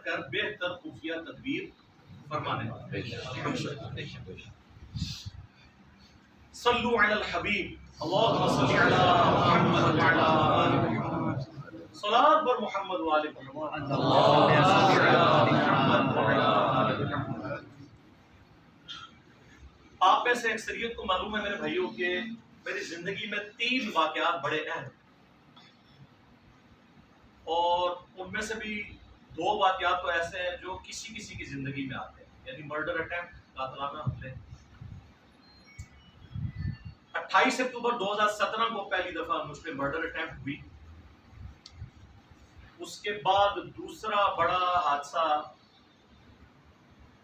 کر بہتر خفیہ تدبیر فرمانے والا. صلو علی الحبیب اللہم صلی علی محمد وعلی آل محمد. صلاۃ بر محمد و آل محمد. آپ میں سے اکثریت کو معلوم ہے میرے بھائیوں کہ میری زندگی میں 3 واقعات بڑے اہم ہیں، اور ان میں سے بھی 2 واقعات تو ایسے ہیں جو کسی کی زندگی میں آتے ہیں، یعنی مرڈر اٹیمپٹ، قاتلانہ حملے. 28 اکتوبر 2017 کو پہلی دفعہ مجھ پہ مرڈر اٹیمپٹ ہوئی. اس کے بعد دوسرا بڑا حادثہ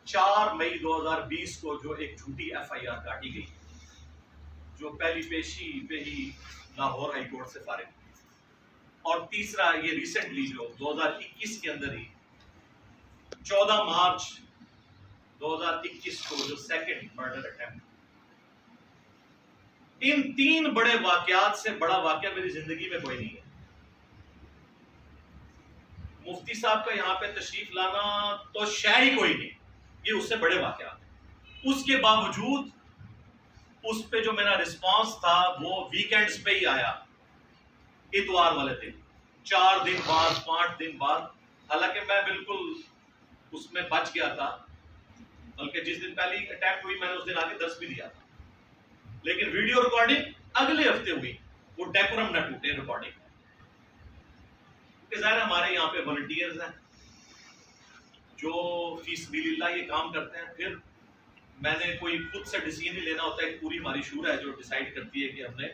4 مئی 2020 کو جو ایک جھوٹی FIR کاٹی گئی، جو پہلی پیشی پہ ہی لاہور ہائی کورٹ سے فارغ ہوئی. اور تیسرا یہ ریسنٹلی جو 2021 کے اندر ہی 14 مارچ 2021 کو جو سیکنڈ مرڈر اٹیمپٹ. ان 3 بڑے واقعات سے بڑا واقعہ میری زندگی میں کوئی نہیں ہے. مفتی صاحب کا یہاں پہ تشریف لانا تو شے ہی کوئی نہیں، یہ اس سے بڑے واقعات ہیں. اس کے باوجود اس پہ جو میرا رسپانس تھا وہ ویکینڈز پہ ہی آیا، اتوار والے دن، 4 دن بعد 5 دن بعد. حالانکہ میں بالکل اس میں بچ گیا تھا، بلکہ جس دن پہلی اٹیمپٹ ہوئی میں نے اس دن آگے 10 بھی دیا تھا. لیکن ویڈیو ریکارڈنگ اگلے ہفتے ہوئی، وہ ڈیکورم نہ ٹوٹے ریکارڈنگ. کہ ظاہر ہمارے یہاں پہ والنٹیئرز ہیں جو فی سبیل اللہ یہ کام کرتے ہیں. پھر میں نے کوئی خود سے ڈیسیژن نہیں لینا ہوتا ہے، ایک پوری ہماری شورا ہے جو ڈیسائیڈ کرتی ہے کہ ہم نے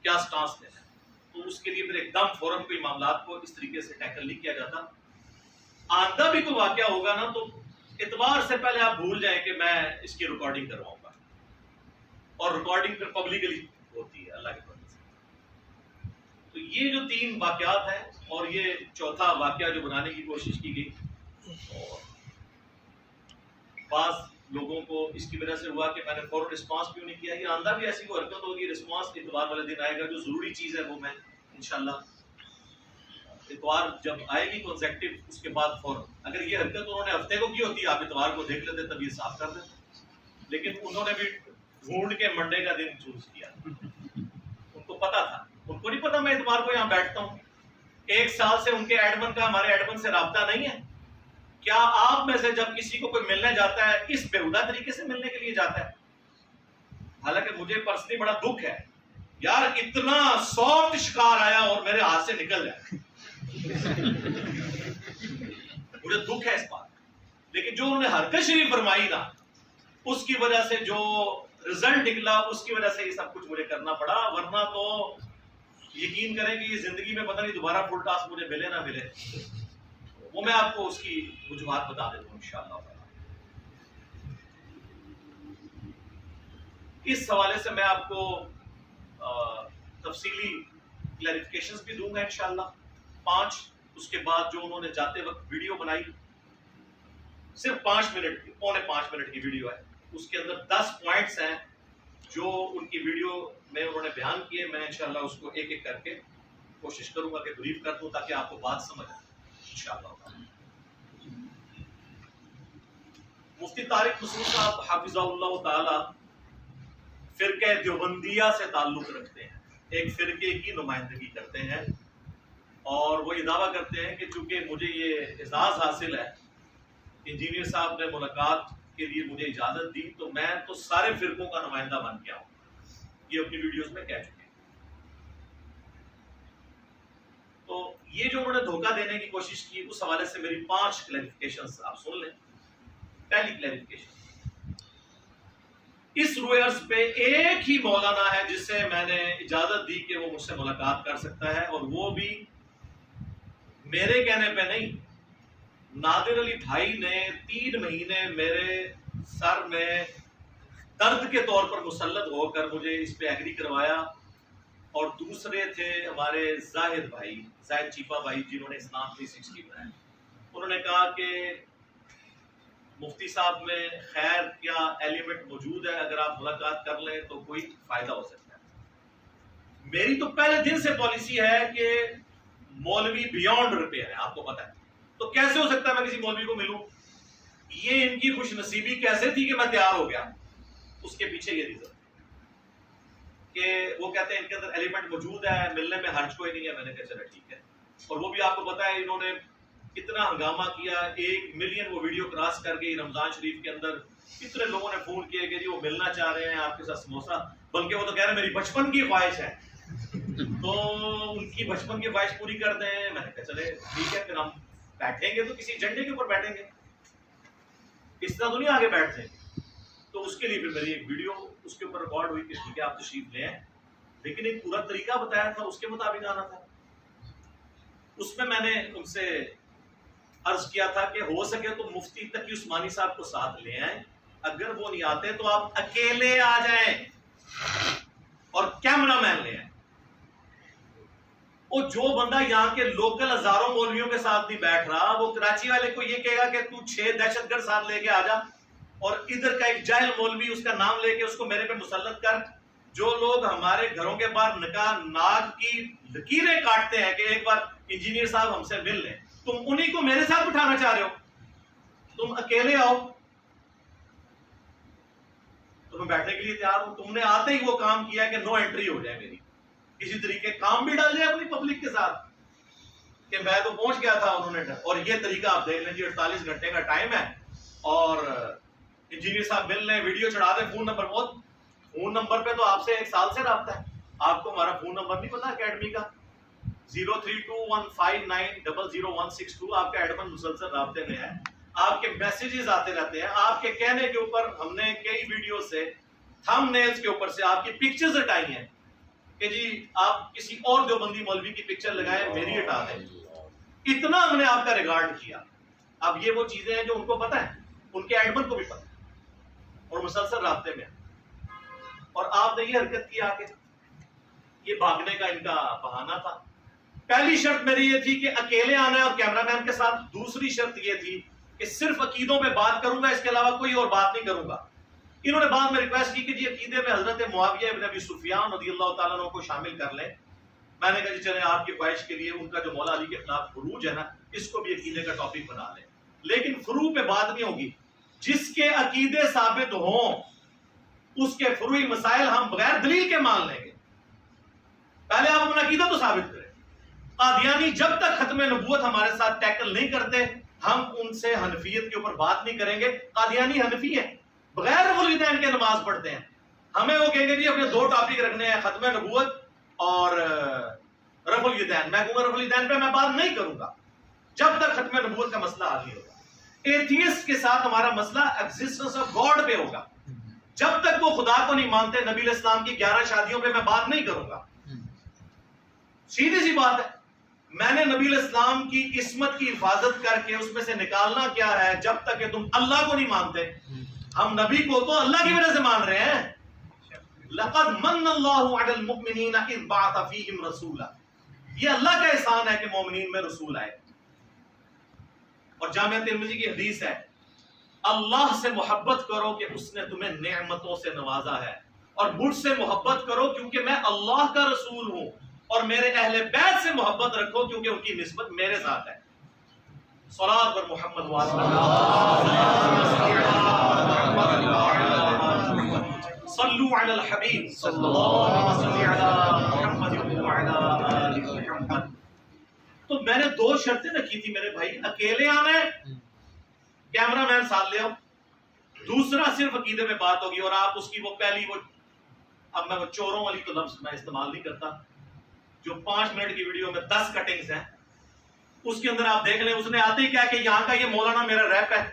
کیا سٹانس لینا ہے. تو اس کے لیے پھر ایک دم فوراً کوئی معاملات کو اس طریقے سے ٹیکل نہیں کیا جاتا. آندہ بھی کوئی واقعہ ہوگا نا تو اتوار سے پہلے آپ بھول جائیں کہ میں اس کی ریکارڈنگ کرواؤں گا، اور ریکارڈنگ پھر پبلکلی ہوتی ہے اللہ کے فضل سے. تو یہ جو 3 واقعات ہیں اور یہ چوتھا واقعہ جو بنانے کی کوشش کی گئی، اور بعض لوگوں کو اس کی وجہ سے ہوا کہ میں نے فوراً رسپانس کیوں نہیں کیا. یہ آندہ بھی ایسی کوئی حرکت ہوگی، رسپانس اتوار والے دن آئے گا. جو ضروری چیز ہے وہ میں انشاءاللہ اتوار جب آئے گی کنسیکٹو اس کے بعد فوراً. اگر یہ حرکت انہوں نے ہفتے کو کی ہوتی آپ اتوار کو دیکھ لیتے تب یہ صاف کر دیتے، لیکن انہوں نے بھی ڈھونڈ کے منڈے کا دن چوز کیا. ان کو پتا تھا، ان کو نہیں پتا میں اتوار کو یہاں بیٹھتا ہوں. 1 سال سے ان کے ایڈمن کا ہمارے ایڈمن سے رابطہ نہیں ہے. کیا آپ میں سے جب کسی کو کوئی ملنے جاتا ہے اس بےہودہ طریقے سے ملنے کے لیے جاتا ہے؟ حالانکہ مجھے پرسنلی بڑا دکھ ہے یار، اتنا سافٹ شکار آیا اور میرے ہاتھ سے نکل جائے. مجھے دکھ ہے اس بات. لیکن جو انہوں نے حرکت شریف فرمائی نا، اس کی وجہ سے جو رزلٹ نکلا اس کی وجہ سے یہ سب کچھ مجھے کرنا پڑا. ورنہ تو یقین کریں کہ یہ زندگی میں پتہ نہیں دوبارہ فل ٹاسک مجھے ملے نہ ملے. وہ میں آپ کو اس کی وجوہات بتا دیتا ہوں انشاءاللہ. اس حوالے سے میں آپ کو تفصیلی کلیریفیکیشنز بھی دوں گا انشاءاللہ. 5 اس کے بعد جو انہوں نے جاتے وقت ویڈیو بنائی، صرف 5 منٹ کی، پونے 5 منٹ کی ویڈیو ہے. اس کے اندر 10 پوائنٹس ہیں جو ان کی ویڈیو میں انہوں نے بیان کیے. میں انشاءاللہ اس کو ایک ایک کر کے کوشش کروں گا کہ بریف کر دوں تاکہ آپ کو بات سمجھ آئے انشاءاللہ. مفتی طارق مسعود صاحب حافظہ اللہ تعالی فرقہ دیوبندیہ سے تعلق رکھتے ہیں، ایک فرقے کی نمائندگی کرتے ہیں، اور وہ یہ دعویٰ کرتے ہیں کہ چونکہ مجھے یہ اعزاز حاصل ہے، انجینئر صاحب نے ملاقات کے لیے مجھے اجازت دی تو میں تو سارے فرقوں کا نمائندہ بن گیا ہوں. یہ اپنی ویڈیوز میں کہہ چکے ہیں. تو یہ جو انہوں نے دھوکہ دینے کی کوشش کی، اس حوالے سے میری 5 کلیریفیکیشنز آپ سن لیں. پہلی کلیریفیکیشن، اس روئرز پہ ایک ہی مولانا ہے جس سے میں نے اجازت دی کہ وہ مجھ سے ملاقات کر سکتا ہے، اور وہ بھی میرے کہنے پہ نہیں. نادر علی بھائی نے 3 مہینے میرے سر میں درد کے طور پر مسلط ہو کر مجھے اس پہ ایگری کروایا. اور دوسرے تھے ہمارے زاہد بھائی، زاہد چیپا بھائی، جنہوں نے اسلام 360 بنایا. انہوں نے کہا کہ مفتی صاحب میں خیر کیا ایلیمنٹ موجود ہے، اگر آپ ملاقات کر لیں تو کوئی فائدہ ہو سکتا ہے. میری تو پہلے دن سے پالیسی ہے کہ مولوی بیونڈ ریپیئر ہے، آپ کو پتہ ہے. تو کیسے ہو سکتا ہے میں کسی مولوی کو ملوں؟ یہ ان کی خوش نصیبی کیسے تھی کہ میں تیار ہو گیا؟ اس کے پیچھے یہ ریزن کہ وہ کہتے ہیں ان کے اندر ایلیمنٹ موجود ہے، ملنے میں حرج کوئی نہیں ہے۔ میں نے کہا چلا ٹھیک ہے۔ اور وہ بھی آپ کو پتا ہے انہوں نے کتنا ہنگامہ کیا، 1 ملین وہ ویڈیو کراس کر گئی رمضان شریف کے اندر۔ کتنے لوگوں نے فون کیے کہ جی وہ ملنا چاہ رہے ہیں آپ کے ساتھ سموسا، بلکہ وہ تو کہہ رہے ہیں میری بچپن کی خواہش ہے، تو ان کی بچپن کی خواہش پوری کر دیں۔ میں نے کہا چلے ٹھیک ہے، پھر ہم بیٹھیں گے تو کسی جھنڈے کے اوپر بیٹھیں گے، اس طرح تو نہیں آگے بیٹھتے۔ تو اس کے لیے پھر میری ایک ویڈیو اس کے اوپر ریکارڈ ہوئی کہ ٹھیک ہے آپ تشریف لے آئیں، لیکن ایک پورا طریقہ بتایا تھا، اس کے مطابق آنا تھا۔ اس میں نے ان سے عرض کیا تھا کہ ہو سکے تو مفتی تقی عثمانی صاحب کو ساتھ لے آئیں، اگر وہ نہیں آتے تو آپ اکیلے آ جائیں اور کیمرہ مین لے آئیں۔ اور جو بندہ یہاں کے لوکل ہزاروں مولویوں کے ساتھ نہیں بیٹھ رہا، وہ کراچی والے کو یہ کہے گا کہ تو 6 دہشت گرد ساتھ لے کے آ جا، اور ادھر کا ایک جاہل مولوی اس کا نام لے کے اس کو میرے پہ مسلط کر۔ جو لوگ ہمارے گھروں کے باہر نکاح ناک کی لکیریں کاٹتے ہیں کہ ایک بار انجینئر صاحب ہم سے مل لیں، تم انہی کو میرے ساتھ بٹھانا چاہ رہے ہو؟ تم اکیلے آؤ تو میں بیٹھنے کے لیے تیار ہوں۔ تم نے آتے ہی وہ کام کیا کہ نو انٹری ہو جائے میری، کسی طریقے کام بھی ڈال جائے اپنی پبلک کے ساتھ کہ میں تو پہنچ گیا تھا، انہوں نے۔ اور یہ طریقہ آپ دیکھ لیں جی، 48 گھنٹے کا ٹائم ہے اور انجینئر صاحب مل لیں، ویڈیو چڑھا دیں، فون نمبر بہت، فون نمبر پہ تو آپ سے 1 سال سے رابطہ ہے۔ آپ کو ہمارا فون نمبر نہیں پتا اکیڈمی کا؟ 032159000162، آپ کا ایڈمن مسلسل رابطے میں ہے، آپ کے میسیجز آتے رہتے ہیں، آپ کے کہنے کے اوپر ہم نے کئی ویڈیو سے تھم نیلز کے اوپر سے آپ کی پکچرز ہٹائی ہیں کہ جی آپ کسی اور دیوبندی مولوی کی پکچر لگائیں، میری ہٹا دیں۔ اتنا ہم نے آپ کا ریگارڈ کیا۔ اب یہ وہ چیزیں ہیں جو ان کو پتہ ہے، ان کے ایڈمن کو بھی پتہ ہے اور مسلسل رابطے میں، اور آپ نے یہ حرکت کی آگے۔ یہ بھاگنے کا ان کا بہانہ تھا۔ پہلی شرط میری یہ تھی کہ اکیلے آنا ہے اور کیمرہ مین کے ساتھ۔ دوسری شرط یہ تھی کہ صرف عقیدوں پہ بات کروں گا، اس کے علاوہ کوئی اور بات نہیں کروں گا۔ انہوں نے بعد میں ریکویسٹ کی کہ جی عقیدے میں حضرت معاویہ بن ابی سفیان رضی اللہ تعالیٰ عنہ کو شامل کر لیں۔ میں نے کہا جی چلیں آپ کی خواہش کے لیے ان کا جو مولا علی کے خلاف خروج ہے نا، اس کو بھی عقیدے کا ٹاپک بنا لیں، لیکن فروع پہ بات نہیں ہوگی۔ جس کے عقیدے ثابت ہوں اس کے فروعی مسائل ہم بغیر دلیل کے مان لیں گے۔ پہلے آپ اپنا عقیدہ تو ثابت کریں۔ قادیانی جب تک ختم نبوت ہمارے ساتھ ٹیکل نہیں کرتے، ہم ان سے حنفیت کے اوپر بات نہیں کریں گے۔ قادیانی حنفی ہے، بغیر رفع الیدین کے نماز پڑھتے ہیں، ہمیں وہ کہیں گے جی اپنے 2 ٹاپک رکھنے ہیں، ختم نبوت اور رفع الیدین۔ میں کہوں گا رفع الیدین پہ میں بات نہیں کروں گا جب تک ختم نبوت کا مسئلہ حل نہیں ہوگا۔ ایتھیسٹ کے ساتھ ہمارا مسئلہ ایگزسٹنس آف گاڈ پہ ہوگا۔ جب تک وہ خدا کو نہیں مانتے، نبی علیہ السلام کی 11 شادیوں پہ میں بات نہیں کروں گا۔ سیدھی سی بات ہے۔ میں نے نبی علیہ السلام کی عصمت کی حفاظت کر کے اس میں سے نکالنا کیا ہے؟ جب تک کہ تم اللہ کو نہیں مانتے۔ ہم نبی کو تو اللہ کی وجہ سے مان رہے ہیں۔ لقد من اللہ علی المؤمنین اذ بعث فیہم رسولا، یہ اللہ کا احسان ہے کہ مومنین میں رسول آئے۔ اور جامعہ ترمذی کی حدیث ہے، اللہ سے محبت کرو کہ اس نے تمہیں نعمتوں سے نوازا ہے، اور مجھ سے محبت کرو کیونکہ میں اللہ کا رسول ہوں، اور میرے اہل بیت سے محبت رکھو کیونکہ ان کی نسبت میرے ساتھ ہے۔ صلاۃ پر محمد صلوا علی الحبیب صلی اللہ علیہ وسلم۔ تو میں نے 2 شرطیں رکھی تھی میرے بھائی، اکیلے آنا ہے، کیمرہ مین ساتھ لے آؤ، دوسرا صرف عقیدے میں بات ہوگی۔ اور آپ اس کی وہ پہلی اب میں وہ چوروں والی تو لفظ میں استعمال نہیں کرتا، جو 5 منٹ کی ویڈیو میں 10 کٹنگز ہیں، اس کے اندر آپ دیکھ لیں، اس نے آتے ہی کیا کہ یہاں کا یہ مولانا میرا ریپ ہے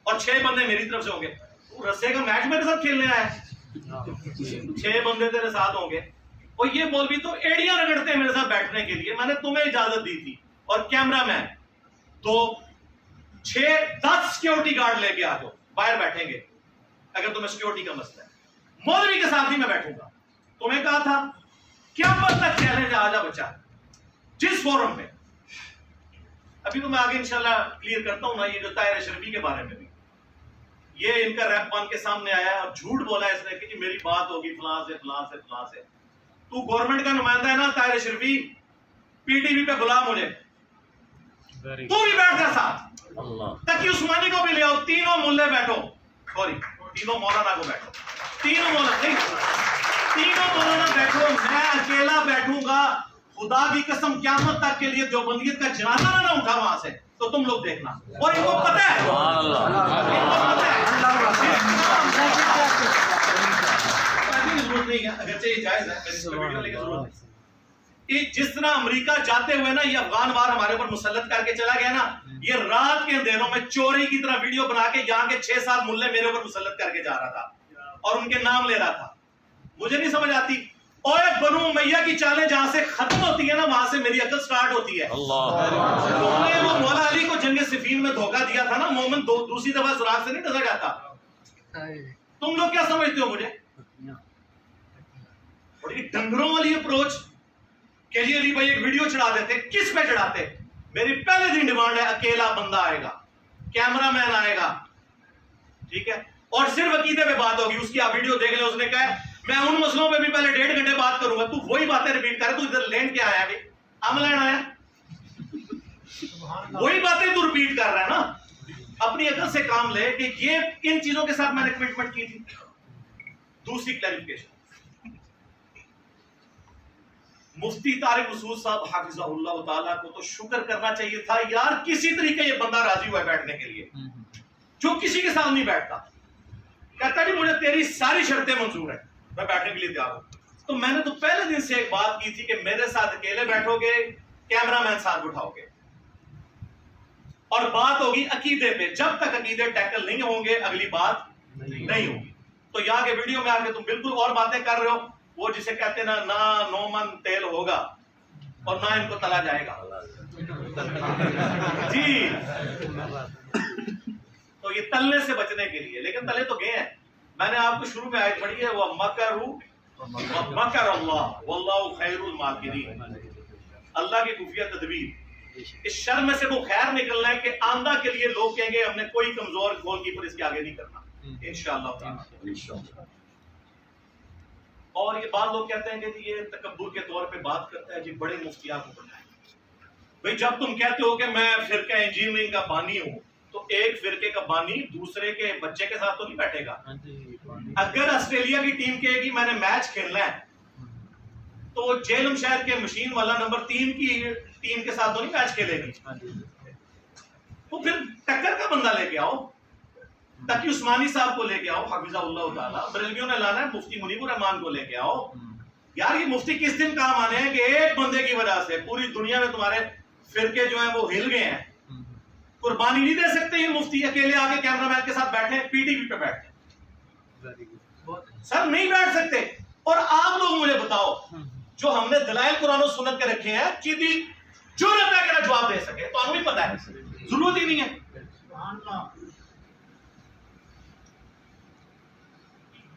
اور 6 بندے میری طرف سے ہوں گے۔ تو رسے کا میچ میرے ساتھ کھیلنے آیا ہے، 6 بندے تیرے ساتھ ہوں گے، اور یہ مولوی تو ایڑیاں رگڑتے ہیں میرے ساتھ بیٹھنے کے لیے۔ میں نے تمہیں اجازت دی تھی، اور کیمرہ مین تو 6-10 سیکیورٹی گارڈ لے کے آ جاؤ، باہر بیٹھیں گے اگر تمہیں سیکیورٹی کا مسئلہ ہے۔ مولوی کے ساتھ ہی میں بیٹھوں گا۔ تمہیں کہا تھا قیامت تک چیلنج، آ جا بچہ جس فورم پہ۔ ابھی تو میں آگے انشاءاللہ کلیئر کرتا ہوں نا، یہ جو طاہر اشرفی کے بارے میں بھی یہ ان کا ریپ بن کے سامنے آیا ہے، اور جھوٹ بولا ہے اس نے کہ جی میری بات ہوگی فلاں سے فلاں سے فلاں سے۔ تو گورنمنٹ کا نمائندہ ہے نا طاہر اشرفی، پی ٹی وی پہ بلا مجھے، تو بھی بیٹھ جا ساتھ، تقی عثمانی کو بھی لے آؤ، تینوں ملے بیٹھو، سوری تینوں مولانا کو بیٹھو، تینوں مولانا نہیں، تینوں مولانا بیٹھو، میں اکیلا بیٹھوں گا، خدا کی قسم قیامت تک کے لیے دیوبندیت کا جنازہ نہ اٹھا وہاں سے، تو تم لوگ دیکھنا، اور ان کو پتہ ہے، ضرورت نہیں ہے، اگرچہ یہ جائز ہے، ویڈیو لے کے ضرورت نہیں، جس طرح امریکہ جاتے ہوئے نا یہ افغان وار ہمارے اوپر مسلط کر کے چلا گیا نا، یہ رات کے اندھیروں میں چوری کی طرح ویڈیو بنا کے یہاں کے 6-7 ملے میرے اوپر مسلط کر کے جا رہا تھا اور ان کے نام لے رہا تھا. مجھے نہیں سمجھ آتی، اور بنو امیہ کی چالیں جہاں سے ختم ہوتی ہے نا وہاں سے میری عقل سٹارٹ ہوتی ہے. تم نے وہ مولا علی کو جنگ صفین میں دھوکہ دیا تھا نا، مومن دوسری دفعہ سراغ سے نہیں ڈسا جاتا. تم لوگ کیا سمجھتے ہو مجھے؟ بڑی ڈنگروں والی اپروچ کہ جی علی بھائی ایک ویڈیو چڑھا دیتے. کس پہ چڑھاتے؟ میری پہلے دن ڈیمانڈ ہے اکیلا بندہ آئے گا، کیمرہ مین آئے گا، ٹھیک ہے، اور صرف عقیدے پہ بات ہوگی. اس کی آپ ویڈیو دیکھ لیں، اس نے کہا میں ان مسئلوں پہ بھی پہلے 1.5 گھنٹے بات کروں گا. تو وہی باتیں ریپیٹ کر، تو ادھر لینڈ کیا آیا ابھی؟ ہم لینڈ آیا، وہی باتیں تو ریپیٹ کر رہا ہے نا. اپنی عقل سے کام لے کہ یہ ان چیزوں کے ساتھ میں نے کمٹمنٹ کی تھی. دوسری کلیریفیکیشن، مفتی طارق مسعود صاحب حافظہ اللہ تعالیٰ کو تو شکر کرنا چاہیے تھا یار، کسی طریقے یہ بندہ راضی ہوا ہے بیٹھنے کے لیے، جو کسی کے ساتھ نہیں بیٹھتا. کہتا جی مجھے تیری ساری شرطیں منظور ہیں، میں بیٹھنے کے لیے تیار ہوں. تو میں نے تو پہلے دن سے ایک بات کی تھی کہ میرے ساتھ اکیلے بیٹھو گے، کیمرہ مین ساتھ اٹھاؤ گے، اور بات ہوگی عقیدے پہ. جب تک عقیدے ٹیکل نہیں ہوں گے اگلی بات نہیں ہوگی. تو یہاں کے ویڈیو میں آ کے تم بالکل اور باتیں کر رہے ہو. وہ جسے کہتے ہیں نا 9 من تیل ہوگا اور نہ ان کو تلا جائے گا جی. تو یہ تلنے سے بچنے کے لیے، لیکن تلے تو گئے ہیں. میں نے آپ کو شروع میں آیت پڑھی ہے، وہ مکر اللہ واللہ خیر الماکرین. اللہ کی خفیہ تدبیر، اس شر میں سے وہ خیر نکلنا ہے کہ آندہ کے لیے لوگ کہیں گے ہم نے کوئی کمزور گول کیپر اس کے آگے نہیں کرنا انشاءاللہ تعالی. اور یہ بات لوگ کہتے ہیں کہ یہ تکبر کے طور پہ بات کرتا ہے جی، بڑے مفتیات کو بنائیں. بھئی جب تم کہتے ہو کہ میں فرقہ انجینئرنگ کا بانی ہوں، تو ایک فرقے کا بانی دوسرے کے بچے کے ساتھ تو نہیں بیٹھے گا. اگر آسٹریلیا کی ٹیم کہے گی میں نے میچ کھیلنا ہے، تو جیلم شہر کے مشین والا نمبر 3 کی ٹیم کے ساتھ تو نہیں میچ کھیلے گی. تو پھر ٹکر کا بندہ لے کے آؤ، تقی عثمانی صاحب کو لے کے آؤ حفظہ اللہ تعالیٰ. بریلویوں نے لانا ہے مفتی منیب الرحمان کو لے کے آؤ. یار یہ مفتی کس دن کام آنے ہیں کہ ایک بندے کی وجہ سے پوری دنیا میں تمہارے فرقے جو ہیں وہ ہل گئے ہیں. قربانی نہیں دے سکتے یہ مفتی اکیلے آگے کیمرہ مین کے ساتھ بیٹھے پی ٹی وی پہ بیٹھے سر نہیں بیٹھ سکتے. اور آپ لوگ مجھے بتاؤ جو ہم نے دلائل قرآن و سنت کے رکھے ہیں چیدی جرأت ہے کہ جواب دے سکے، تو ہمیں پتہ ہے ضرورت ہی نہیں ہے.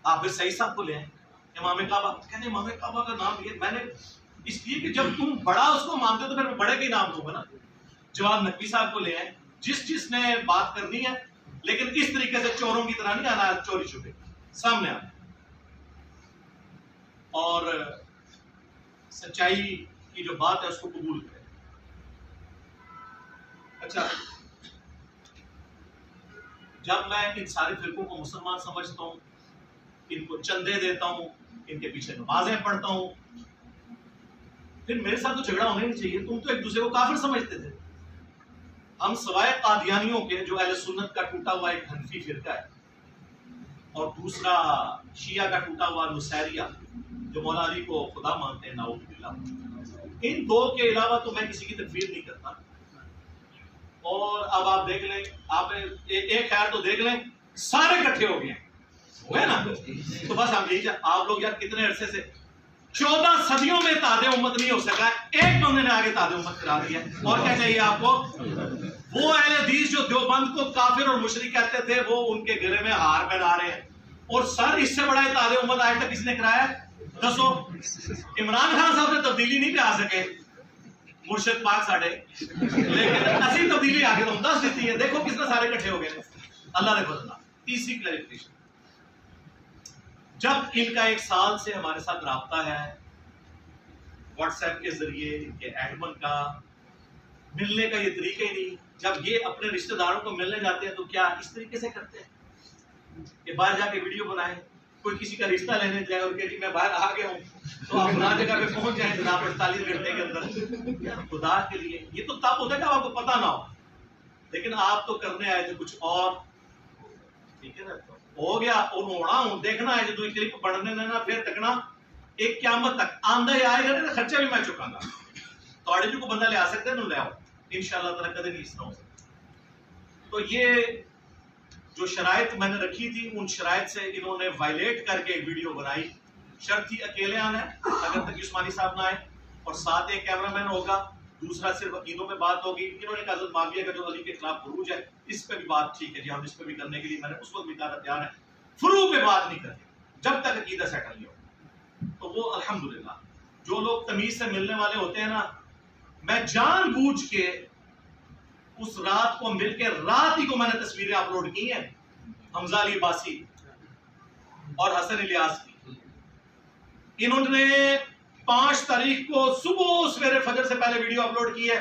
آپ پھر صحیح صاحب کو لے آئیں، امام کعبہ، کہتے ہیں امام کعبہ کا نام یہ میں نے اس لیے کہ جب تم بڑا اس کو مانتے ہو تو پھر میں بڑے کا ہی نام دوں گا نا. جواب نقوی صاحب کو لے آئیں، جس نے بات کرنی ہے، لیکن اس طریقے سے چوروں کی طرح نہیں آنا، چوری چھپے سامنے آنا، اور سچائی کی جو بات ہے اس کو قبول کریں. اچھا، جب میں ان سارے فرقوں کو مسلمان سمجھتا ہوں، ان کو چندے دیتا ہوں، ان کے پیچھے نمازیں پڑھتا ہوں، پھر میرے ساتھ تو جھگڑا ہونا نہیں چاہیے. تم تو ایک دوسرے کو کافر سمجھتے تھے. ہم سوائے قادیانیوں کے جو اہل سنت کا ٹوٹا ہوا ایک حنفی فرقہ ہے، اور دوسرا شیعہ کا ٹوٹا ہوا نصیریہ جو مولا علی کو خدا مانتے ہیں نعوذ باللہ، ان دو کے علاوہ تو میں کسی کی تکفیر نہیں کرتا. اور اب آپ دیکھ لیں، آپ ایک خیر تو دیکھ لیں، سارے اکٹھے ہو گئے ہوئے نا. تو بس ہم یہی آپ لوگ یار کتنے عرصے سے 14 صدیوں میں اتحاد امت نہیں ہو سکا، ایک بندے نے آگے اتحاد امت کرا دیا. اور کیا چاہیے آپ کو؟ وہ اہل حدیث جو دیوبند کو کافر اور مشرک کہتے تھے وہ ان کے گلے میں ہار پہنا رہے ہیں. اور سر اس سے بڑا اتحاد امت آج تک کس نے کرایا؟ دسو. عمران خان صاحب نے تبدیلی نہیں لا سکے، مرشد پاک ساڑھے، لیکن اسی تبدیلی آگے تو 10 دیتی ہے. دیکھو کس نے سارے کٹھے ہو گئے، اللہ نے بدلا. تیسری کلیریفیکیشن، جب ان کا 1 سال سے ہمارے ساتھ رابطہ ہے واٹس ایپ کے ذریعے، ان کے ایڈمن کا، ملنے کا یہ طریقہ ہی نہیں. جب یہ اپنے رشتہ داروں کو ملنے جاتے ہیں تو کیا اس طریقے سے کرتے ہیں کہ باہر جا کے ویڈیو بنائیں, کوئی کسی کا رشتہ لینے جائے اور کہ میں باہر آ گیا ہوں تو آپ فلاں جگہ پہ پہنچ جائیں جناب 48 گھنٹے کے اندر. خدا کے لیے یہ تو تب ہوتا ہے جب آپ کو پتہ نہ ہو, لیکن آپ تو کرنے آئے تھے کچھ اور. ٹھیک ہے نا, ہو گیا اور ہونا ہوں دیکھنا ہے جو کلپ پڑھنے دینا پھر تکنا ایک قیامت تک آندہ ہی آئے گا نا, خرچہ بھی میں چکاؤں گا. توڑے جو کو بندہ لے آ سکتے ہیں نا, لے آؤ انشاءاللہ تعالیٰ کدے نہیں اس طرح ہو سکتا. تو یہ جو شرائط میں نے رکھی تھی ان شرائط سے انہوں نے وائلیٹ کر کے ایک ویڈیو بنائی. شرط تھی اکیلے آنا ہے اگر تک عثمانی صاحب نہ آئے, اور ساتھ ایک کیمرہ مین ہوگا, دوسرا صرف عقیدوں پہ بات ہوگی. انہوں نے کہا حضرت معاویہ کا جو علی کے خلاف خروج ہے اس پہ بھی بات ٹھیک ہے جی, ہم اس پہ بھی کرنے کے لیے میں نے اس وقت بھی کہا تیار ہے, فروع پہ بات نہیں کرنی جب تک عقیدہ سیٹل نہیں ہو. تو وہ الحمدللہ جو لوگ تمیز سے ملنے والے ہوتے ہیں نا, میں جان بوجھ کے اس رات کو مل کے رات ہی کو میں نے تصویریں اپلوڈ کی ہیں حمزہ علی عباسی اور حسن الیاس کی. انہوں نے 5 تاریخ کو صبح سویرے فجر سے پہلے ویڈیو اپلوڈ کی ہے,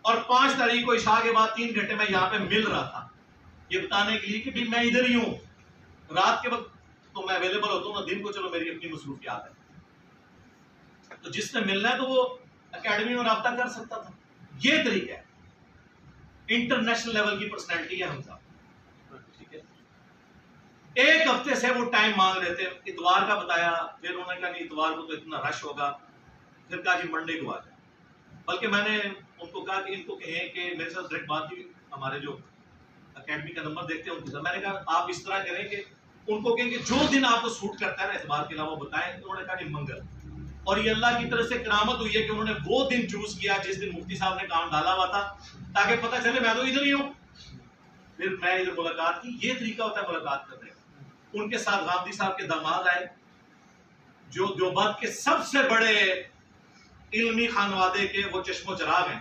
اور 5 تاریخ کو عشاء کے بعد 3 گھنٹے میں یہاں پہ مل رہا تھا یہ بتانے کے لیے کہ میں ادھر ہی ہوں. رات کے وقت تو میں اویلیبل ہوتا ہوں نا, دن کو چلو میری اپنی مصروفیات ہے. تو جس نے ملنا ہے تو وہ اکیڈمی میں رابطہ کر سکتا تھا. یہ طریقہ ہے, انٹرنیشنل لیول کی پرسنالٹی ہے حمزہ. ٹھیک ہے, ایک ہفتے سے وہ ٹائم مانگ رہے تھے. اتوار کا بتایا, پھر انہوں نے کہا نہیں اتوار کو تو اتنا رش ہوگا, پھر کہا جی منڈے کو آ جائے. بلکہ میں نے ان کو کہا کہ ان کو کہیں کہ میرے ساتھ ڈائریکٹ بات ہوئی, ہمارے جو اکیڈمی کا نمبر دیکھتے ہیں ان کے ساتھ, میں نے کہا آپ اس طرح کریں کہ ان کو کہیں کہ جو دن آپ کو سوٹ کرتا ہے نا اتوار کے علاوہ بتائیں. انہوں نے کہا کہ منگل. اور یہ اللہ کی طرف سے کرامت ہوئی ہے کہ انہوں نے وہ دن چوز کیا جس دن مفتی صاحب نے کام ڈالا ہوا تھا, تاکہ پتہ چلے میں تو ادھر ہی ہوں. پھر میں ادھر ملاقات کی. یہ طریقہ ہوتا ہے ملاقات کرنے کا. ان کے ساتھ غامدی صاحب کے داماد آئے جو دیوبند کے سب سے بڑے علمی خانوادے کے وہ چشم و چراغ ہیں.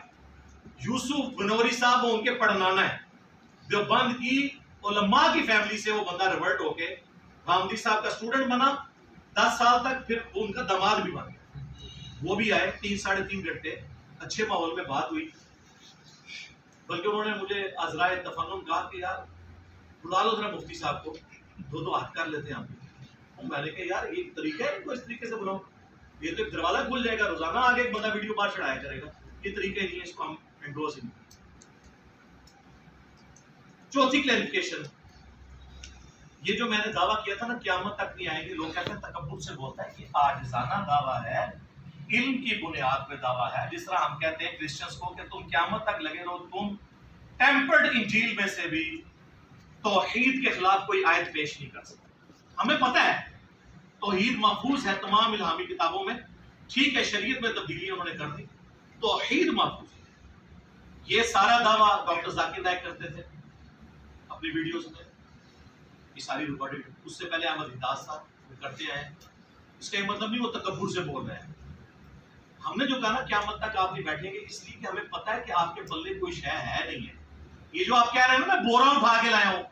یوسف بنوری صاحب وہ ان کے پڑنانا ہے. دیوبند کی علماء کی فیملی سے وہ بندہ ریورٹ ہو کے غامدی صاحب کا اسٹوڈنٹ بنا 10 سال تک, پھر وہ ان کا داماد بھی بن گیا. وہ بھی آئے 3 ساڑھے 3 گھنٹے اچھے ماحول میں بات ہوئی. بلکہ انہوں نے مجھے عذرائے تفنن کہا کہ یار بلا لو ذرا مفتی صاحب کو, 2 ہاتھ کر لیتے ہیں ہم. میں نے کہا یار ایک طریقہ ہے ان کو اس طریقے سے بلاؤ, یہ تو ایک دروازہ کھل جائے گا, روزانہ آگے ایک بندہ ویڈیو بار چڑھایا کرے گا. یہ طریقہ نہیں ہے, اس کو ہم انڈورس ہی. چوتھی کلیریفیکیشن, یہ جو میں نے دعویٰ کیا تھا نا قیامت تک نہیں آئیں گے, لوگ کہتے ہیں تکبر سے بولتا ہے, یہ عاجزانہ دعویٰ ہے, علم کی بنیاد پہ دعویٰ ہے. جس طرح ہم کہتے ہیں کرسچنز کو کہ تم قیامت تک لگے رہو, تم ٹیمپرڈ انجیل میں سے بھی توحید کے خلاف کوئی آیت پیش نہیں کر سکتے. ہمیں پتہ ہے توحید محفوظ ہے تمام الہامی کتابوں میں, ٹھیک ہے شریعت میں تبدیلی انہوں نے کر دی, توحید محفوظ ہے. یہ سارا دعویٰ ڈاکٹر ذاکر نائک کرتے تھے اپنی ویڈیوز میں, یہ ساری ریکارڈنگ. اس سے پہلے احمد حداد صاحب کرتے آئے. اس کا یہ مطلب نہیں وہ تکبر سے بول رہے ہیں. ہم نے جو کہا نا قیامت تک آپ نہیں بیٹھیں گے, اس لیے کہ ہمیں پتہ ہے کہ آپ کے پلے کوئی شے ہے نہیں ہے. یہ جو آپ کہہ رہے ہیں نا میں بورا اٹھا کے لایا ہوں,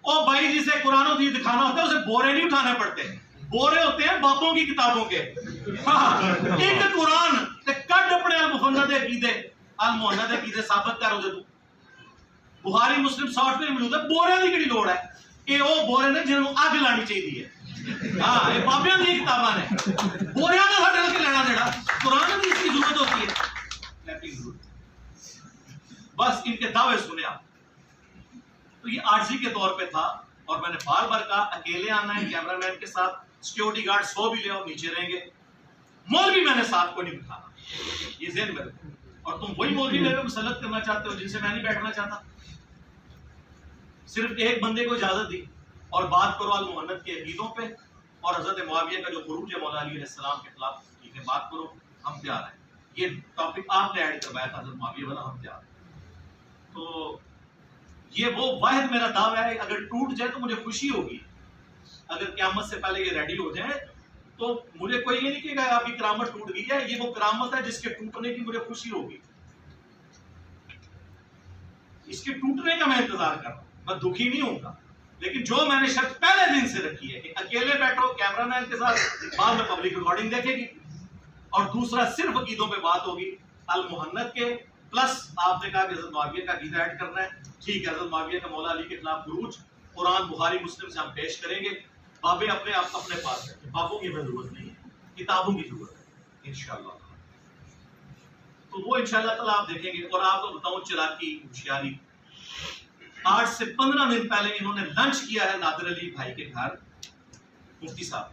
او بھائی جسے قرآن و حدیث دکھانا ہوتا ہے اسے بورے نہیں اٹھانے پڑتے, بورے ہوتے ہیں باپوں کی کتابوں کے. ایک قرآن تے کڈ اپنے المفند عقیدے المحند عقیدے ثابت کرو جے تو بخاری مسلم 60 میں موجود ہے. بورے دی کیڑی لوڑ ہے, کہ او بورے نے جنہوں اگ لانی چاہیے. ہاں یہ بابیاں دی کتاباں نے, بوریاں دا ساڈے کے لینا جڑا قرآن حدیث کی ضرورت ہوتی ہے. بس ان کے دعوے سنے آپ. تو یہ عاجزی کے طور پہ تھا, اور میں نے بار بار کہا اکیلے آنا ہے کیمرہ مین کے ساتھ, سیکیورٹی گارڈ 100 بھی لے اور نیچے رہیں گے. مولوی میں نے ساتھ کو نہیں بٹھانا, یہ ذہن میں رکھو. اور تم وہی مولوی میرے مسلط کرنا چاہتے ہو جن سے میں نہیں بیٹھنا چاہتا. صرف ایک بندے کو اجازت دی اور بات کرو المحنت کے عقیدوں پہ, اور حضرت معاویہ کا جو خروج ہے مولا علی علیہ السلام کے خلاف, ٹھیک ہے بات کرو, ہم تیار ہیں. یہ ٹاپک آپ نے ایڈ کروایا تھا حضرت معاویہ والا, ہم تیار ہیں. تو یہ وہ واحد میرا دعویٰ ہے, اگر ٹوٹ جائے تو مجھے خوشی ہوگی. اگر قیامت سے پہلے یہ ریڈی ہو جائیں تو مجھے کوئی یہ نہیں کہے گا آپ کی کرامت ٹوٹ گئی ہے. یہ وہ کرامت ہے جس کے ٹوٹنے کی مجھے خوشی ہوگی. اس کے ٹوٹنے کا میں انتظار کر رہا ہوں, میں دکھی نہیں ہوں گا. لیکن جو میں نے شرط پہلے دن سے رکھی ہے کہ اکیلے بیٹھو کیمرہ مین کے ساتھ, بعد میں پبلک ریکارڈنگ دیکھے گی, اور دوسرا صرف عقیدوں پہ بات ہوگی, المحنت کے پلس آپ نے کہا کہ حضرت معاویہ کا عقیدہ ایڈ کرنا ہے، ٹھیک ہے، حضرت معاویہ کا مولا علی کے خلاف خروج قرآن بخاری مسلم سے ہم پیش کریں گے، بابیں اپنے پاس رکھیں، بابوں کی ضرورت نہیں ہے، کتابوں کی ضرورت ہے انشاءاللہ۔ تو وہ انشاءاللہ تعالیٰ آپ دیکھیں گے۔ اور آپ کو بتاؤں چلاکی ہوشیاری، 8 سے 15 دن پہلے انہوں نے لنچ کیا ہے نادر علی بھائی کے گھر، مفتی صاحب،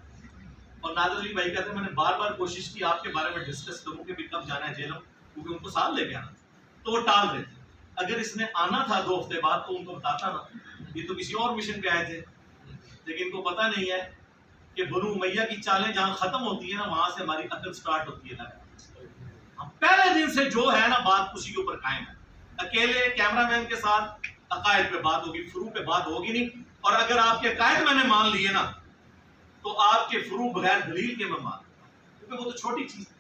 اور نادر علی بھائی کہتے ہیں میں نے بار بار کوشش کی آپ کے بارے میں ڈسکس کروں کہ بھی کب جانا ہے جیلم، کیونکہ ان کو ساتھ لے کے آنا، تو وہ ٹال رہے تھے۔ اگر اس نے آنا تھا 2 ہفتے بعد تو ان کو بتاتا نا، یہ تو کسی اور مشن پہ آئے تھے، لیکن ان کو پتہ نہیں ہے کہ بنو امیہ کی چالیں جہاں ختم ہوتی ہیں نا وہاں سے ہماری عقل سٹارٹ ہوتی ہے نا۔ ہم پہلے دن سے جو ہے نا بات اسی کے اوپر قائم ہے، اکیلے کیمرہ مین کے ساتھ عقائد پہ بات ہوگی، فروع پہ بات ہوگی نہیں، اور اگر آپ کے عقائد میں نے مان لیے نا تو آپ کے فروع بغیر دلیل کے میں مان لوں، کیونکہ وہ تو چھوٹی چیز ہے،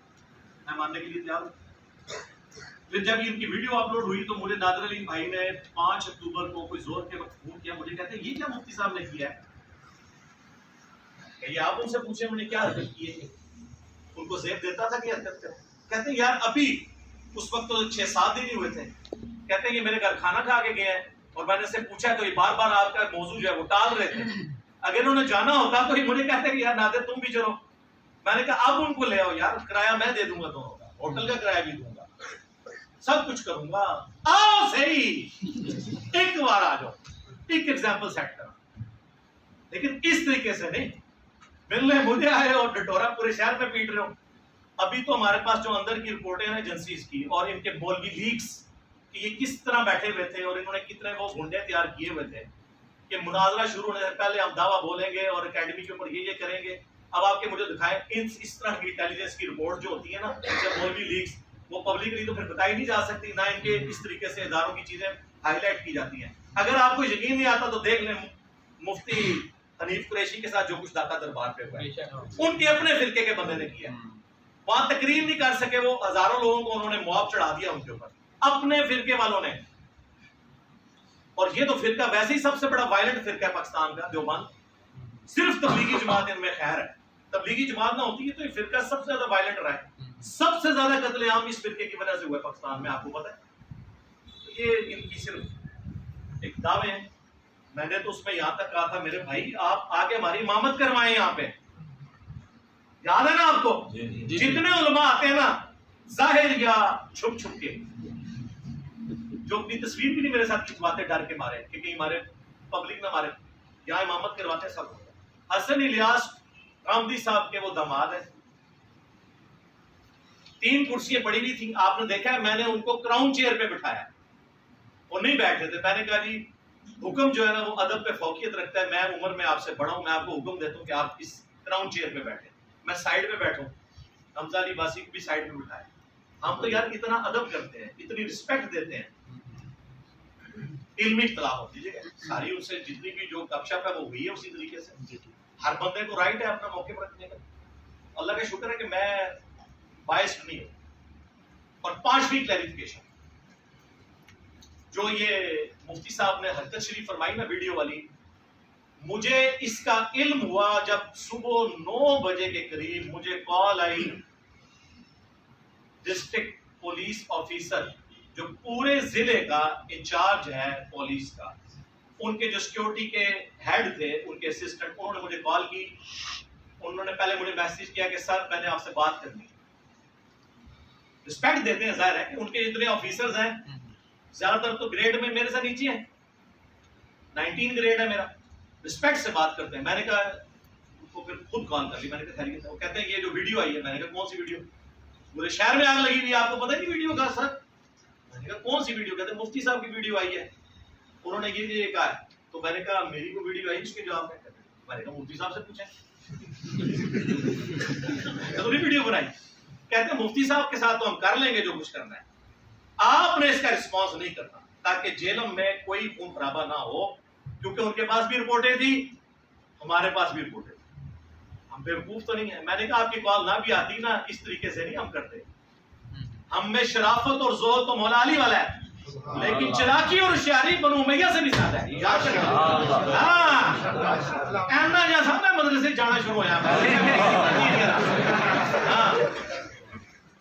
میں ماننے کے لیے تیار ہوں۔ پھر جب ان کی ویڈیو اپلوڈ ہوئی تو مجھے نادر علی بھائی نے 5 اکتوبر کو کوئی زور کے وقت فون کیا، مجھے کہتے ہیں یہ کیا مفتی صاحب نے کیا ہے، کہ یہ آپ ان سے پوچھیں میں نے کیا حرکت کی ہے، ان کو زیب دیتا تھا کہ حرکت کریں، کہتے ہیں یار ابھی اس وقت تو 6-7 دن ہی ہوئے تھے، کہتے ہیں یہ میرے گھر کھانا کھا کے گئے ہیں اور میں نے سے پوچھا تو یہ بار بار آپ کا موضوع جو ہے وہ ٹال رہے تھے، اگر انہوں نے جانا ہوتا تو یہ مجھے کہتے ہیں کہ یار نادر تم بھی چلو، میں نے کہا اب ان کو لے آؤ یار، کرایہ میں دے دوں گا دونوں کا، ہوٹل کا کرایہ بھی دوں گا، سب کچھ کروں گا، آؤ صحیح ایک بار آ جاؤ، ایک ایگزامپل سیٹ کرا، لیکن اس طریقے سے نہیں ملنے مجھے آئے اور ڈٹورا پورے شہر میں پیٹ رہے ہو۔ ابھی تو ہمارے پاس جو اندر کی رپورٹیں ہیں ایجنسیز کی اور ان کے مولوی لیکس کہ یہ کس طرح بیٹھے ہوئے تھے اور انہوں نے کتنے وہ گنڈے تیار کیے ہوئے تھے کہ مناظرہ شروع ہونے سے پہلے ہم دعویٰ بولیں گے اور اکیڈمی کے اوپر یہ کریں گے۔ اب آپ کے مجھے دکھائیں اس طرح کی انٹیلیجنس کی رپورٹ جو ہوتی ہے نا مولوی لیکس، وہ پبلکلی تو پھر بتائی نہیں جا سکتی، نہ ان کے اس طریقے سے اداروں کی چیزیں ہائی لائٹ کی جاتی ہیں۔ اگر آپ کو یقین نہیں آتا تو دیکھ لیں مفتی حنیف قریشی کے ساتھ جو کچھ داتا دربار پہ ہوا ہے، ان کے اپنے فرقے کے بندے نے کیا، وہاں تقریر نہیں کر سکے، وہ ہزاروں لوگوں کو انہوں نے مواب چڑھا دیا ان کے اوپر، اپنے فرقے والوں نے۔ اور یہ تو فرقہ ویسے ہی سب سے بڑا وائلنٹ فرقہ ہے پاکستان کا، دیوبند، صرف تبلیغی جماعت ان میں خیر ہے، تبلیغی جماعت نہ ہوتی ہے تو یہ فرقہ سب سے زیادہ وائلنٹ رہا ہے، سب سے زیادہ قتل عام اس فرقے کی وجہ سے ہوا ہے پاکستان میں، آپ کو پتہ ہے۔ یہ ان کی صرف ایک دعوے ہیں، میں نے تو اس میں یہاں تک کہا تھا میرے بھائی آپ آگے ہماری امامت کروائیں یہاں پہ، یاد ہے نا آپ کو جتنے علماء آتے ہیں نا ظاہر یا چھپ چھپ کے، جو اپنی تصویر بھی نہیں میرے ساتھ کھنچواتے ڈر کے مارے کہ کہیں ہمارے پبلک نہ مارے، یہاں امامت کرواتے ہیں سب۔ حسن الیاس رامدی صاحب کے وہ داماد ہیں، 3 کرسیاں پڑی ہوئی تھیں، آپ نے دیکھا ہے میں نے ان کو کراؤن چیئر پہ بٹھایا، وہ نہیں بیٹھے تھے، میں نے کہا جی حکم جو ہے نا وہ ادب پہ فوقیت رکھتا ہے، میں عمر میں آپ سے بڑا ہوں، میں آپ کو حکم دیتا ہوں کہ آپ اس کراؤن چیئر پہ بیٹھیں، میں سائیڈ پہ بیٹھوں، حمزہ علی باسی کو بھی سائیڈ پہ بٹھایا۔ ہم تو یار اتنا ادب کرتے ہیں، اتنی رسپیکٹ دیتے ہیں، علمی اختلاف ہوتی ہے ساری ان سے جتنی بھی جو گپ شپ ہے وہ ہوئی ہے اسی طریقے سے، ہر بندے کو رائٹ ہے اپنا موقع پر رکھنے کا، اللہ کا شکر ہے کہ میں بائسڈ نہیں ہوں۔ اور 5ویں کلیریفیکیشن جو یہ مفتی صاحب نے حرکت شریف فرمائی نا ویڈیو والی، مجھے اس کا علم ہوا جب صبح 9 بجے کے قریب مجھے کال آئی ڈسٹرکٹ پولیس آفیسر جو پورے ضلع کا انچارج ہے پولیس کا، ان کے جو سیکیورٹی کے ہیڈ تھے ان کے اسسٹنٹ، انہوں نے مجھے کال کی، انہوں نے پہلے مجھے میسج کیا کہ سر میں نے آپ سے بات کرنی، رسپیکٹ دیتے ہیں، ظاہر ہے کہ ان کے اتنے آفیسرز ہیں، زیادہ تر تو گریڈ میں میرے سے نیچے ہیں، 19 گریڈ ہے میرا، رسپیکٹ سے بات کرتے ہیں۔ میں نے کہا ان کو پھر خود کال کر لی، میں نے کہا خیریت ہے؟ وہ کہتے ہیں یہ جو ویڈیو آئی ہے، میں نے کہا کون سی ویڈیو؟ پورے شہر میں آگ لگی ہوئی، آپ کو پتہ نہیں ویڈیو کا سر؟ میں نے کہا کون سی ویڈیو؟ کہتے ہیں مفتی صاحب کی ویڈیو آئی ہے، انہوں نے یہ کہا ہے، تو میں نے کہا میری کو ویڈیو آئی اس کے جواب میں، میں نے کہا مفتی صاحب سے پوچھیں، ویڈیو بنائی، کہتے ہیں مفتی صاحب کے ساتھ تو ہم کر لیں گے جو کچھ کرنا ہے، آپ نے اس کا رسپانس نہیں کرنا تاکہ جیلم میں کوئی خون خرابہ نہ ہو، کیونکہ ان کے پاس بھی رپورٹیں تھی، ہمارے پاس بھی رپورٹیں تھی، ہم بیوقوف تو نہیں ہیں۔ میں نے کہا آپ کی کال نہ بھی آتی نا اس طریقے سے نہیں ہم کرتے، ہم میں شرافت اور زور تو مولا علی والا ہے، لیکن چلاکی اور ہوشیاری بنو امیہ سے بھی زیادہ ہے۔ اینا جیسا میں مدرسے جانا شروع ہوا،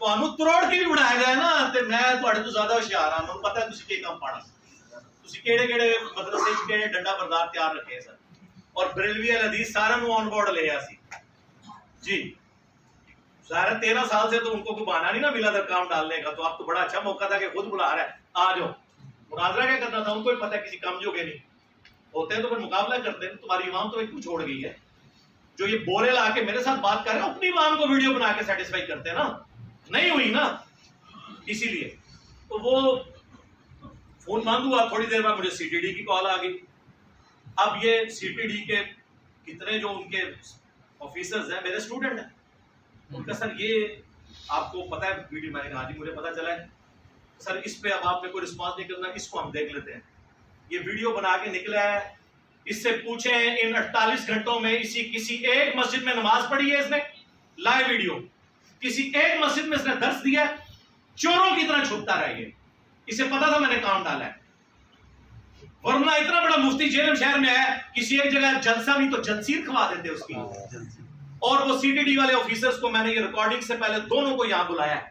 ਤੁਹਾਨੂੰ ਤਰੋੜ ਕੇ ਵੀ ਉਡਾਇਆ ਜਾਏ ਨਾ ਤੇ ਮੈਂ ਤੁਹਾਡੇ ਤੋਂ ਜ਼ਿਆਦਾ ਹੁਸ਼ਿਆਰ ਹਾਂ, ਮੈਨੂੰ ਪਤਾ ਤੁਸੀਂ ਕੀ ਕੰਮ ਪਾਣਾ, ਤੁਸੀਂ ਕਿਹੜੇ ਮਦਰਸੇ 'ਚ ਕਿਹੜੇ ਡੰਡਾ ਬਰਦਾਰ ਤਿਆਰ ਰੱਖੇ ਸਰ, اور بریلوی الحدیث سارا نو آن بورڈ لے آسی جی. ظاہر 13 سال سے تو ان کو بہانا نہیں نا ملا تھا کام ڈالنے کا, تو اب تو بڑا اچھا موقع تھا کہ خود بلا رہا ہے آ جاؤ. مناظرہ کیا کرنا تھا, ان کو بھی پتا کسی کام جو کے نہیں ہوتے ہیں تو پھر مقابلہ کرتے ہیں. تمہاری عوام تو کیوں چھوڑ گئی ہے, جو یہ بورے لا کے میرے ساتھ بات کر رہے ہیں اپنی عوام کو ویڈیو بنا کے سیٹسفائی کرتے ہیں نا, نہیں ہوئی نا, اسی لیے تو وہ فون بند ہوا. تھوڑی دیر بعد مجھے سی ٹی ڈی کی کال آ گئی. اب یہ سی ٹی ڈی کے کتنے جو ان کے آفیسرز ہیں میرے اسٹوڈنٹ ہیں, ان کا سر یہ آپ کو پتا ہے ویڈیو, میں نے کہا جی مجھے پتا چلا ہے سر, اس پہ اب آپ نے کوئی رسپانس نہیں کرنا, اس کو ہم دیکھ لیتے ہیں. یہ ویڈیو بنا کے نکلا ہے, اس سے پوچھیں ان 48 گھنٹوں میں کسی ایک مسجد میں نماز پڑھی ہے اس نے, لائیو ویڈیو, کسی ایک مسجد میں اس نے درس دیا, چوروں کی طرح چھپتا رہ گیا. اسے پتا تھا میں نے کام ڈالا ہے, ورنہ اتنا بڑا مفتی جیلم شہر میں ہے, کسی ایک جگہ جلسہ بھی تو جنسیر کھوا دیتے اس کی. اور وہ سی ٹی ڈی والے آفیسرز کو میں نے یہ ریکارڈنگ سے پہلے دونوں کو یہاں بلایا ہے,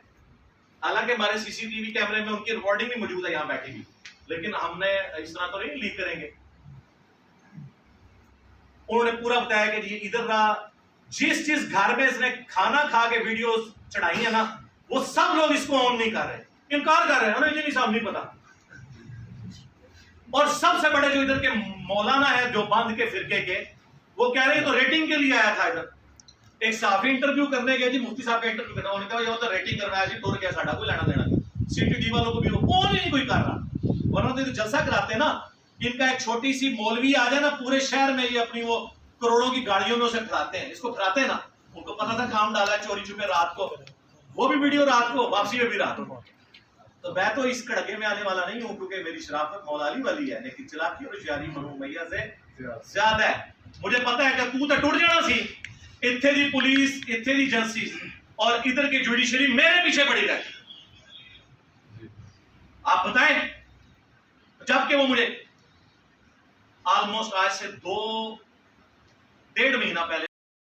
حالانکہ ہمارے سی سی ٹی وی کیمرے میں ان کی ریکارڈنگ بھی موجود ہے یہاں بیٹھی ہوئی, لیکن ہم نے اس طرح تو نہیں لیک کریں گے. انہوں نے پورا بتایا کہ جی ادھر رہا, جس گھر میں اس نے کھانا کھا کے ویڈیو چڑھائی ہے نا, وہ سب لوگ اس کو آن نہیں کر رہے, انکار کر رہے ہیں, انہیں جی صاحب نہیں پتا. اور سب سے بڑے جو ادھر کے مولانا ہے جو بند کے فرقے کے, وہ کہہ رہے ہیں تو ریٹنگ کے لیے آیا تھا ادھر. ایک صحافی انٹرویو کرنے گیا جی, مفتی صاحب کا انٹرویو کرنا, انہوں نے کہا یہ تو ریٹنگ کروایا جی, ٹور گیا ساڈا کوئی لینا دینا. سی ٹی ڈی والوں کو بھی وہ نہیں کوئی کر رہا, ورنہ تو جلسہ کراتے نا. ان کا ایک چھوٹی سی مولوی آ جائے نا پورے شہر میں, یہ اپنی وہ کروڑوں کی گاڑیوں میں اسے پھراتے ہیں, اس کو پھراتے ہیں نا, ان کو پتا تھا کام ڈالا ہے چوری چھپے رات کو, وہ بھی ویڈیو رات کو, واپسی میں بھی رات کو. تو میں تو اس کڑکے میں آنے والا نہیں ہوں, کیونکہ میری شرافت مولا علی والی ہے, لیکن چلاکی اور ہوشیاری بنو امیہ سے زیادہ ہے. مجھے پتا ہے کہ تو ٹوٹ جانا سی, اتھے دی پولیس, اتھے دی ایجنسی اور ادھر کی جوڈیشری میرے پیچھے پڑی رہتی. آپ بتائیں, جبکہ وہ مجھے آلموسٹ آج سے 2.5 مہینہ پہلے